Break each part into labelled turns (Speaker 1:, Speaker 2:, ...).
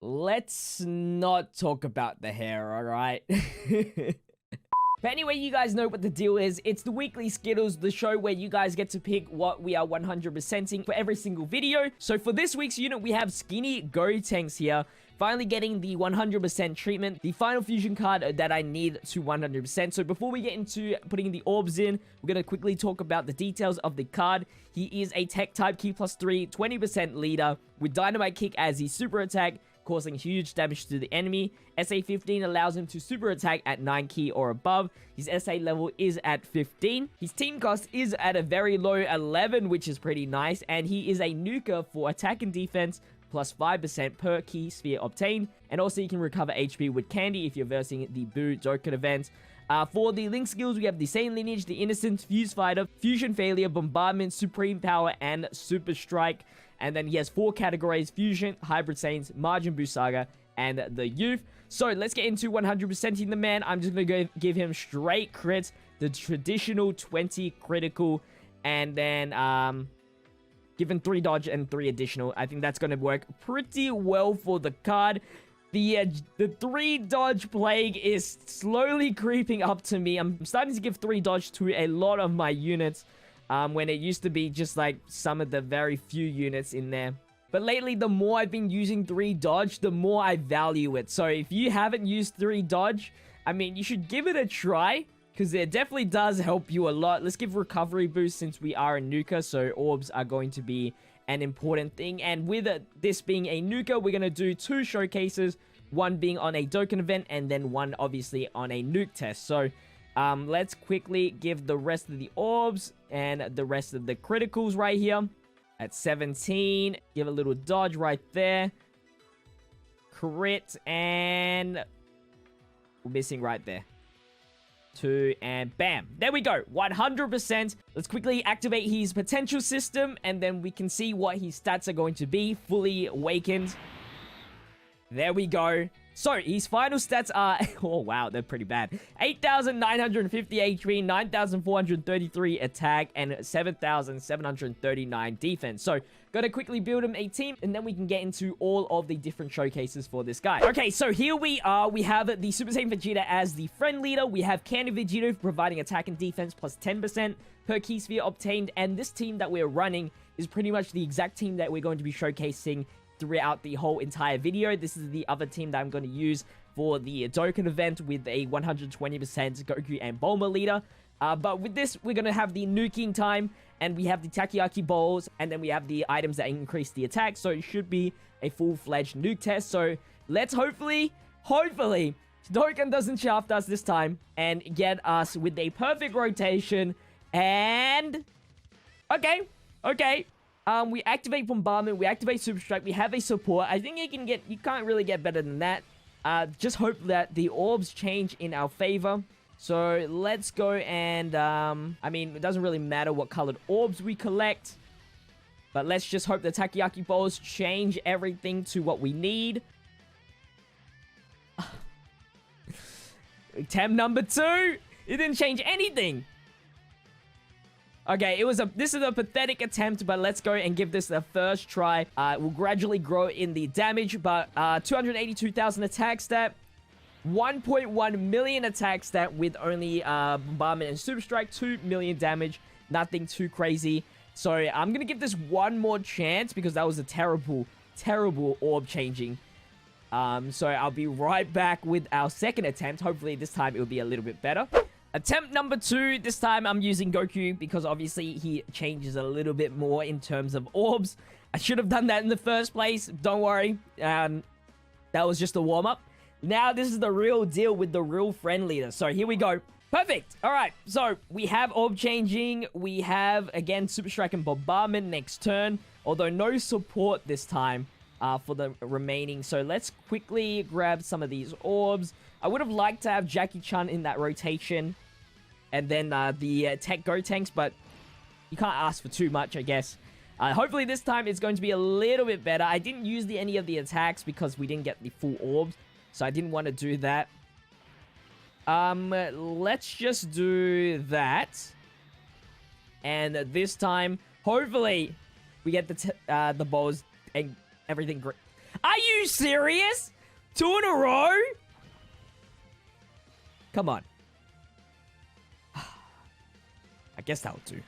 Speaker 1: Let's not talk about the hair, alright? But anyway, you guys know what the deal is. It's the weekly Skittles, the show where you guys get to pick what we are 100%ing for every single video. So for this week's unit, we have Skinny Gotenks here. Finally getting the 100% treatment, the final fusion card that I need to 100%. So before we get into putting the orbs in, we're going to quickly talk about the details of the card. He is a tech type Ki+3, 20% leader with Dynamite Kick as his super attack, causing huge damage to the enemy. SA 15 allows him to super attack at 9 Ki or above. His SA level is at 15. His team cost is at a very low 11, which is pretty nice. And he is a nuker for attack and defense, plus 5% per Ki sphere obtained. And also you can recover HP with Candy if you're versing the DBZ Dokkan event. For the link skills, we have the Sane Lineage, the Innocent, Fuse Fighter, Fusion Failure, Bombardment, Supreme Power, and Super Strike. And then he has 4 categories: Fusion, Hybrid Saiyans, Margin Boost Saga, and the Youth. So let's get into 100%ing the man. I'm just going to go give him straight crits, the traditional 20 critical, and then give him 3 dodge and 3 additional. I think that's going to work pretty well for the card. The 3 dodge plague is slowly creeping up to me. I'm starting to give 3 dodge to a lot of my units, when it used to be just like some of the very few units in there. But lately, the more I've been using 3 dodge, the more I value it. So if you haven't used 3 dodge, I mean, you should give it a try, because it definitely does help you a lot. Let's give recovery boost since we are a nuker, so orbs are going to be an important thing. And with this being a nuker, we're going to do 2 showcases, one being on a Dokkan event, and then one obviously on a nuke test. So let's quickly give the rest of the orbs and the rest of the criticals right here. At 17, give a little dodge right there. Crit, and we're missing right there. 2, and bam. There we go. 100%. Let's quickly activate his potential system, and then we can see what his stats are going to be. Fully awakened. There we go. So, his final stats are... oh, wow, they're pretty bad. 8,950 HP, 9,433 attack, and 7,739 defense. So, gotta quickly build him a team, and then we can get into all of the different showcases for this guy. Okay, so here we are. We have the Super Saiyan Vegeta as the friend leader. We have Candy Vegeta providing attack and defense plus 10% per Ki sphere obtained. And this team that we're running is pretty much the exact team that we're going to be showcasing throughout the whole entire video. This is the other team that I'm going to use for the Dokkan event with a 120% Goku and Bulma leader. But with this, we're going to have the nuking time, and we have the takoyaki bowls, and then we have the items that increase the attack. So it should be a full-fledged nuke test. So let's hopefully, Dokkan doesn't shaft us this time and get us with a perfect rotation. And okay. We activate Bombardment, we activate Super Strike, we have a support. I think you can't really get better than that. Just hope that the orbs change in our favor. So let's go and, I mean, it doesn't really matter what colored orbs we collect. But let's just hope the takoyaki bowls change everything to what we need. Attempt number 2! It didn't change anything! Okay, this is a pathetic attempt, but let's go and give this the first try. We'll gradually grow in the damage, but 282,000 attack stat, 1.1 million attack stat with only Bombardment and Super Strike, 2 million damage, nothing too crazy. So I'm gonna give this one more chance because that was a terrible orb changing. So I'll be right back with our second attempt. Hopefully this time it'll be a little bit better. Attempt number 2, this time I'm using Goku because obviously he changes a little bit more in terms of orbs. I should have done that in the first place, don't worry. That was just a warm-up. Now this is the real deal with the real friend leader. So here we go. Perfect. Alright, so we have orb changing. We have, again, Super Strike and Bombardment next turn. Although no support this time for the remaining. So let's quickly grab some of these orbs. I would have liked to have Jackie Chun in that rotation. And then the Tech Gotenks, but you can't ask for too much, I guess. Hopefully this time it's going to be a little bit better. I didn't use any of the attacks because we didn't get the full orbs. So I didn't want to do that. Let's just do that. And this time, hopefully, we get the balls and everything great. Are you serious? 2 in a row? Come on. I guess that'll do.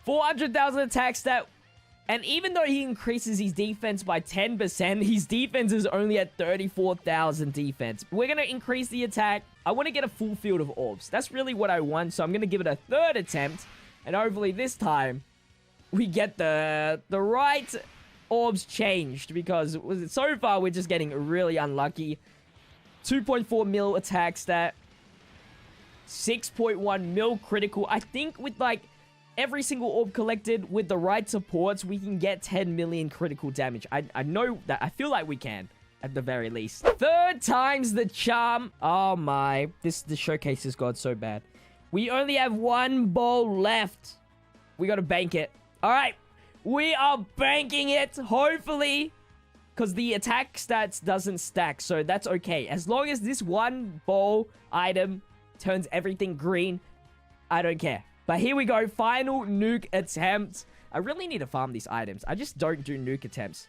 Speaker 1: 400,000 attack stat. And even though he increases his defense by 10%, his defense is only at 34,000 defense. We're going to increase the attack. I want to get a full field of orbs. That's really what I want. So I'm going to give it a third attempt. And hopefully this time we get the right orbs changed. Because so far we're just getting really unlucky. 2.4 mil attack stat. 6.1 mil critical. I think with like every single orb collected with the right supports, we can get 10 million critical damage. I know that. I feel like we can, at the very least. 3rd time's the charm. Oh my. The showcase has got so bad. We only have 1 bowl left. We gotta bank it. Alright. We are banking it. Hopefully. Because the attack stats doesn't stack. So that's okay. As long as this 1 bowl item turns everything green, I don't care. But here we go. Final nuke attempt. I really need to farm these items. I just don't do nuke attempts.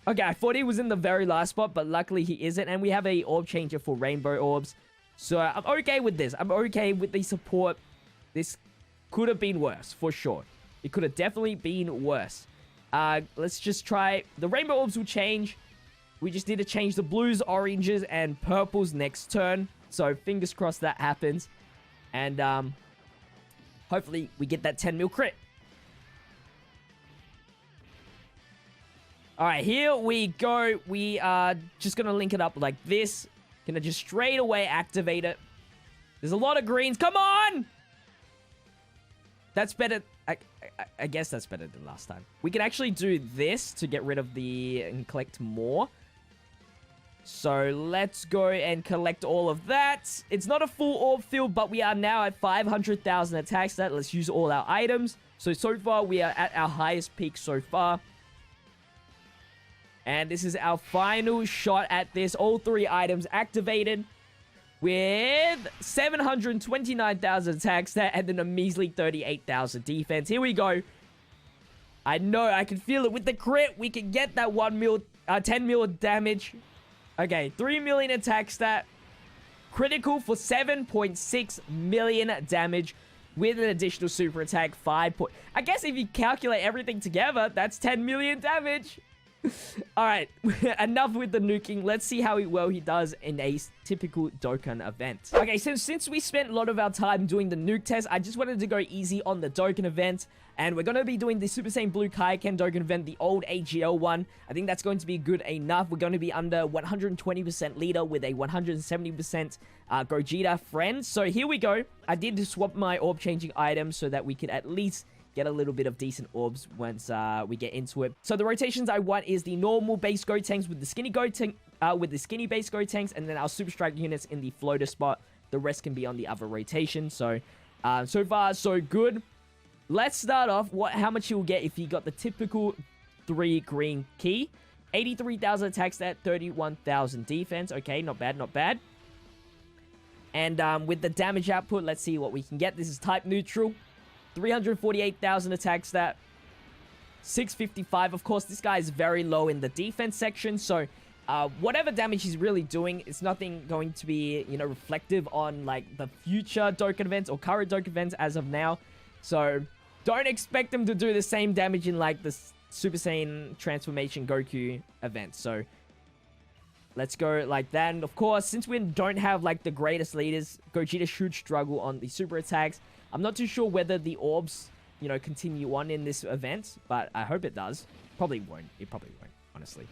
Speaker 1: Okay, I thought he was in the very last spot, but luckily he isn't. And we have a orb changer for rainbow orbs. So I'm okay with this. I'm okay with the support. This could have been worse, for sure. It could have definitely been worse. Let's just try. The rainbow orbs will change. We just need to change the blues, oranges, and purples next turn. So fingers crossed that happens. And hopefully we get that 10 mil crit. Alright, here we go. We are just going to link it up like this. Gonna just straight away activate it. There's a lot of greens. Come on! That's better. I guess that's better than last time. We can actually do this to get rid of the... and collect more. So let's go and collect all of that. It's not a full orb field, but we are now at 500,000 attack stat. Let's use all our items. So far, we are at our highest peak so far. And this is our final shot at this. All 3 items activated with 729,000 attack stat and then a measly 38,000 defense. Here we go. I know, I can feel it. With the crit, we can get that 10 mil damage. Okay, 3 million attack stat. Critical for 7.6 million damage with an additional super attack. I guess if you calculate everything together, that's 10 million damage. Alright, enough with the nuking. Let's see how well he does in a typical Dokkan event. Okay, so since we spent a lot of our time doing the nuke test, I just wanted to go easy on the Dokkan event. And we're going to be doing the Super Saiyan Blue Kaioken Dokkan event, the old AGL one. I think that's going to be good enough. We're going to be under 120% leader with a 170% Gogeta friend. So here we go. I did swap my orb changing items so that we could at least get a little bit of decent orbs once we get into it. So the rotations I want is the normal base Gotenks with the skinny base Gotenks, and then our Super Strike units in the floater spot. The rest can be on the other rotation. So, so far so good. Let's start off. How much you'll get if you got the typical 3 green key. 83,000 attack stat, 31,000 defense. Okay, not bad, not bad. And with the damage output, let's see what we can get. This is type neutral. 348,000 attack stat. 655. Of course, this guy is very low in the defense section. So, whatever damage he's really doing, it's nothing going to be, you know, reflective on, like, the future Dokkan events or current Dokkan events as of now. So, don't expect him to do the same damage in, like, the Super Saiyan Transformation Goku event. So, let's go like that. And, of course, since we don't have, like, the greatest leaders, Gogeta should struggle on the super attacks. I'm not too sure whether the orbs, you know, continue on in this event, but I hope it does. Probably won't. It probably won't, honestly.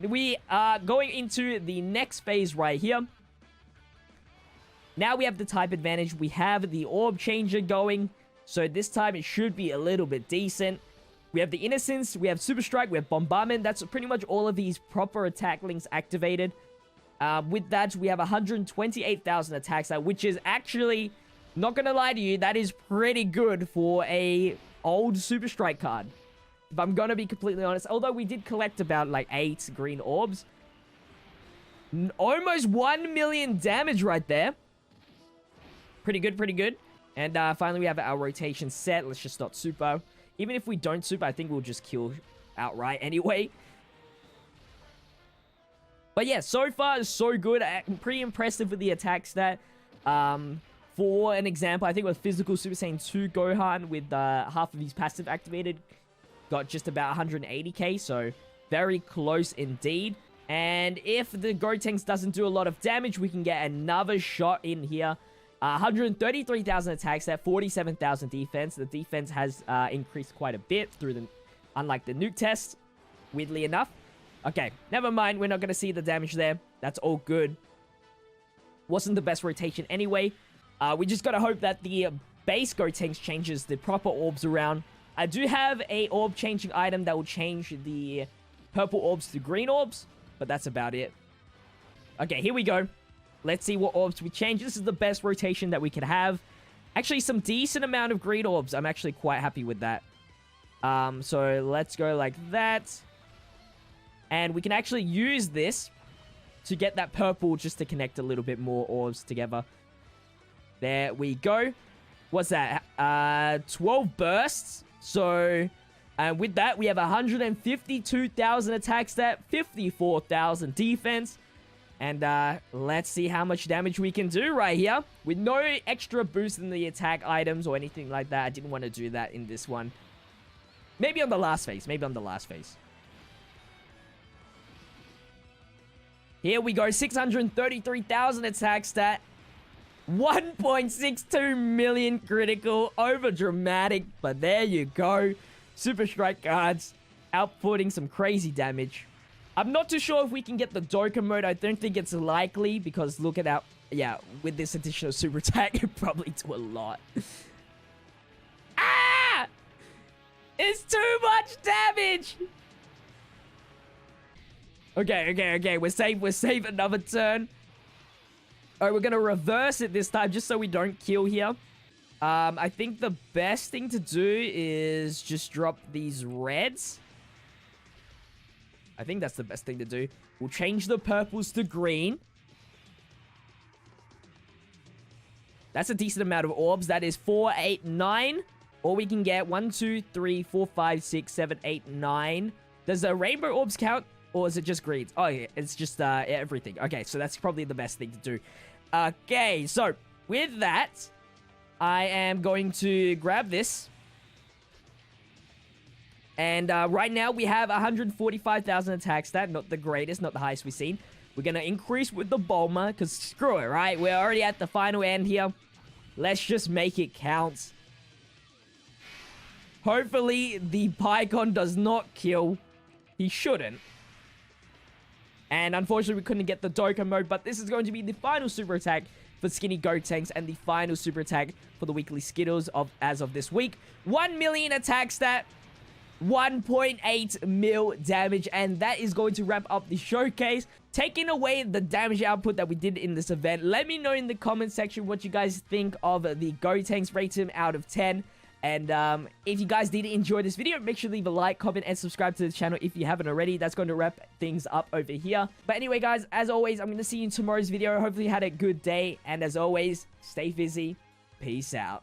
Speaker 1: We are going into the next phase right here. Now we have the type advantage. We have the orb changer going. So this time it should be a little bit decent. We have the Innocence, we have Super Strike, we have Bombardment. That's pretty much all of these proper attack links activated. With that, we have 128,000 attacks, which is actually, not gonna lie to you, that is pretty good for a old Super Strike card. If I'm gonna be completely honest. Although we did collect about, like, 8 green orbs. Almost 1 million damage right there. Pretty good, pretty good. And finally, we have our rotation set. Let's just not super. Even if we don't super, I think we'll just kill outright anyway. But yeah, so far, so good. Pretty impressive with the attack stat. For an example, I think with Physical Super Saiyan 2 Gohan with half of his passive activated, got just about 180k, so very close indeed. And if the Gotenks doesn't do a lot of damage, we can get another shot in here. 133,000 attack stat, 47,000 defense. The defense has increased quite a bit through unlike the nuke test, weirdly enough. Okay, never mind. We're not going to see the damage there. That's all good. Wasn't the best rotation anyway. We just got to hope that the base Gotenks changes the proper orbs around. I do have a orb changing item that will change the purple orbs to green orbs, but that's about it. Okay, here we go. Let's see what orbs we change. This is the best rotation that we could have. Actually, some decent amount of green orbs. I'm actually quite happy with that. So let's go like that. And we can actually use this to get that purple just to connect a little bit more orbs together. There we go. What's that? 12 bursts. So, and with that, we have 152,000 attack stat, 54,000 defense. And let's see how much damage we can do right here. With no extra boost in the attack items or anything like that. I didn't want to do that in this one. Maybe on the last phase. Maybe on the last phase. Here we go. 633,000 attack stat. 1.62 million critical. Over dramatic. But there you go. Super Strike cards. Outputting some crazy damage. I'm not too sure if we can get the Dokkan mode. I don't think it's likely. Because look at that. Yeah, with this additional super attack, it probably do a lot. Ah! It's too much damage! Okay. We're safe another turn. Alright, we're gonna reverse it this time just so we don't kill here. I think the best thing to do is just drop these reds. I think that's the best thing to do. We'll change the purples to green. That's a decent amount of orbs. That is 4, 8, 9. Or we can get 1, 2, 3, 4, 5, 6, 7, 8, 9. Does the rainbow orbs count? Or is it just greens? Oh, yeah. It's just everything. Okay, so that's probably the best thing to do. Okay, so with that, I am going to grab this. And right now, we have 145,000 attack stat. Not the greatest, not the highest we've seen. We're going to increase with the Bulma, because screw it, right? We're already at the final end here. Let's just make it count. Hopefully, the Pycon does not kill. He shouldn't. And unfortunately, we couldn't get the Dokkan mode, but this is going to be the final super attack for Skinny Gotenks and the final super attack for the weekly Skittles as of this week. 1 million attack stat, 1.8 mil damage, and that is going to wrap up the showcase. Taking away the damage output that we did in this event, let me know in the comment section what you guys think of the Gotenks. Rate him out of 10. And if you guys did enjoy this video, make sure to leave a like, comment, and subscribe to the channel if you haven't already. That's going to wrap things up over here. But anyway, guys, as always, I'm going to see you in tomorrow's video. Hopefully you had a good day. And as always, stay fizzy. Peace out.